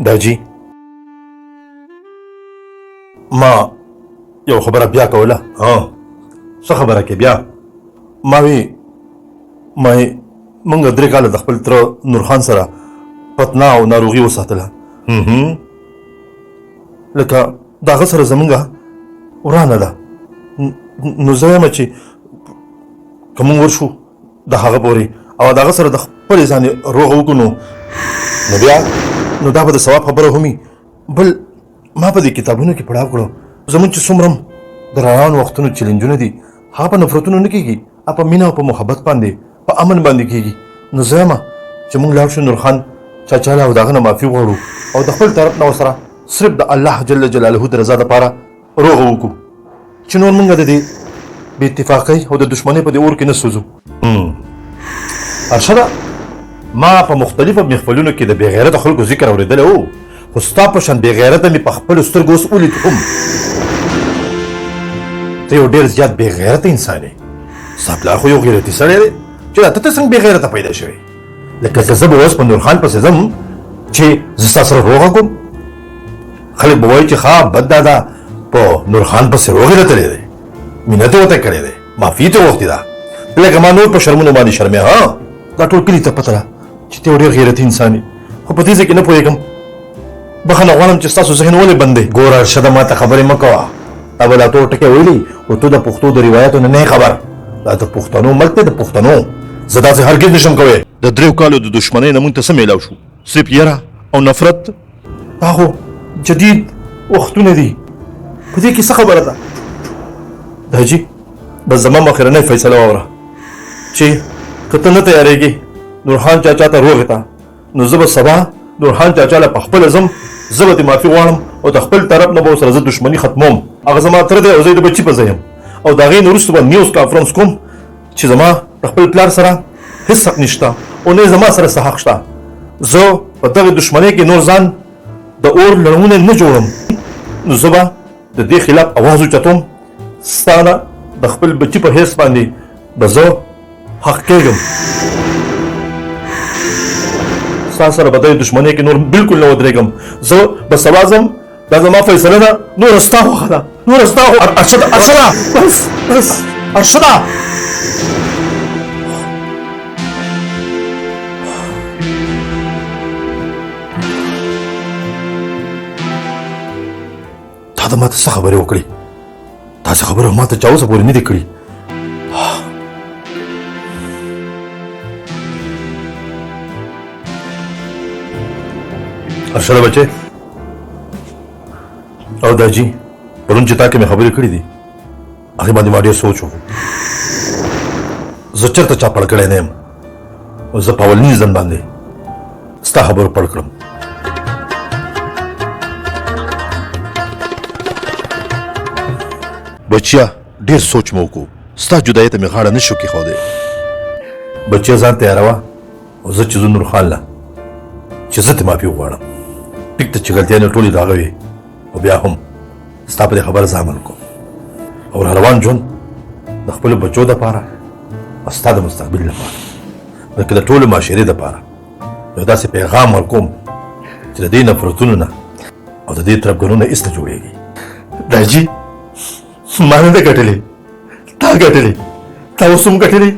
داجی ما یو خبره بیا کوله. څه خبره کې بیا؟ ما مونږ 3 کاله د خپل تر نورخان سره پتنا او ناروغي وساتله. لکه دغه سره زمونږه ورانه ده. نو زه وایم چې که مونږ ورشو د هغه پورې او دغه سره د خپلې ځانې روغه وکړو نو بیا نو دا به د ثواب خبره هم بل ما په دې کتابونو کې پړاو کړو زمونږ چې څومره د روانو وختونو چیلنجونه دي هغه په نفرتونو نه کېږي، هغه په مینه او په محبت باندې په امن باندې کېږي. نو زه وایم چې مونږ لاړ شو نورخان چاچا له او د هغه نه معافي وغواړو او د خپل طرف نه ورسره صرف د الله جل جلاله د رضا دپاره روغه وکړو چې نور مونږ د دې بې اتفاقۍ او د دښمنۍ په دې اور کې نه سوځو. ارشده ما په مختلفو محفلونو کې د بې غیرته خلکو ذکر اورېدلی و، خو ستا په شان بې غیرته مې په خپلو سترګو اوس ولید هم. ته یو ډېر زیات بې غیرته انسان یې. ستا پلار خو یو غیرتي سړی دی چې دا ته څنګه بې غیرته پیدا شوی؟ لکه زه به اوس په نورخان پسې ځم چې زه ستا سره روغه کوم، خلک به وایي چې ښه بد دادا په نورخان پسې روغې راتلی دی، مینه ته ورته کړې دی، معافي ته غوښتې ده. لکه ما نور په شرمونو باندې شرمې دا ټول کلي ته پته ده چې ته یو ډېر غیرتي انسان یې، خو په دې ځای کې نه پوهېږم. بخښنه غواړم چې ستاسو ذهن ولې بند دی. ګوره ارشده ما ته خبرې مه کوه. تا به لا تو ټکې ویلي خو ته د پښتو د روایاتو نه نه خبر. دا د پښتنو ملک دی، د پښتنو. زه داسې هرګز نشم کوی. د 3 کالو د دښمنۍ نه مونږ ته څه میلاو شو؟ صرف یره او نفرت. دا خو جدید وختونه دي، په دې کې څه خبره ده؟ داجي بس زما مخکرنۍ فیصله واوره چې که ته نه تیارېږې نورخان چاچا ته روغې ته، نو زه به سبا نورخان چاچا له په خپله ځم، زه به ترې معافي غواړم او د خپل طرف نه به ورسره زه دښمني ختموم. هغه زما تره دی او زه یې د بچي په ځای یم او د هغې نه وروسته به نیوز کانفرنس کوم چې زما د خپل پلار سره هېڅ حق نشته او نه زما سره څه حق شته. زه په دغې دښمنۍ کې نور ځان د اور لړمونه نه جوړم. نو زه به د دې خلاف اواز اوچتوم، ستا نه د خپل بچي په حیث باندې به زه حق کېږم. ستا سره به دغې دښمنۍ کې نور بلکل نه ودرېږم. زه به سبا ځم، دا زما فیصله ده، نوره ستا خوښه ده، نوره ستا ارشده بس ارشده. تا د ماته څه خبرې وکړې؟ داسې خبره ما ته چا اوسه پورې نه دي کړي. ارشده بچې او داجي پرون چې تا کې مې خبرې کړې دي هغې باندې ما ډېر سوچ وکړو. زه چېرته چا پړ کړی نه یم، زه په اولني ځل باندې ستا خبرو پړ کړم. بچیا ډېر سوچ مې وکړو، ستا جدایۍ ته مې غاړه نه شو کېښودی. بچیا ځان تیاروه او زه چې ځو نورخان له چې زه ترې معافي وغواړم. ټیک ته چې غلطیانې ټولې د هغه وې او بیا هم ستا په دې خبره زه عمل کوم او را روان ژوند د خپلو بچو دپاره او ستا د مستقبل لپاره بلکې د ټولو معاشرې دپاره یو داسې پیغام ورکوم چې د دې نفرتونو نه او د دې تربګنو نه هېڅ نه جوړېږي. داجي ما نه ده ګټلې، تا ګټلې، تا اوس هم ګټلې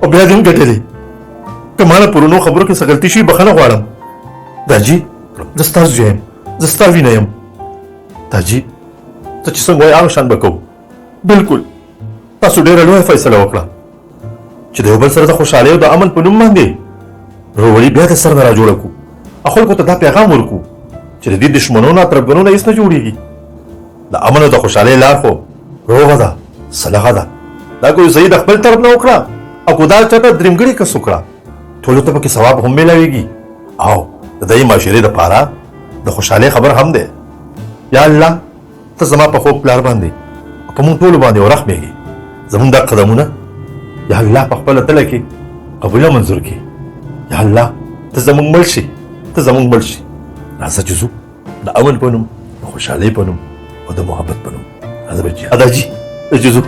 او بیا دې هم ګټلې. که ما نه پرونو خبرو کې څه غلطي شوي بخښنه غواړم. داجي زه ستا زوی یم، زه ستا وینه یم. داجي ته چې څنګه وایې هغه شان به کوو. بلکل تاسو ډېره لویه فیصله وکړه چې د یو بل سره د خوشحالۍ او د امن په نوم باندې وروړي بیا د سر نه را جوړه کړو او خلکو ته دا پیغام ورکړو چې د دې دښمنو نه تربګنو نه هېڅ نه جوړېږي. د امن او د خوشحالۍ لار خو روغه ده، صلحه ده. دا کوئی صحیح د خپل طرف نه وکړه او کو دا چاته درېمګړی کس وکړه ټولو ته پکې ثواب هم میلاویږي او د دې معاشرې دپاره د خوشحالۍ خبر هم دی. یا الله ته زما په خوږ پلار باندې په مونږ ټولو باندې ورحمېږي. زمونږ دا قدمونه یا الله په خپله تله کې قبوله منظور کړي. یا الله ته زمونږ مل شي، ته زمونږ مل شي. راځه چې ځو د امن په نوم، د خوشحالۍ په نوم او د محبت په نوم. راځه بچي، داجي چې ځو.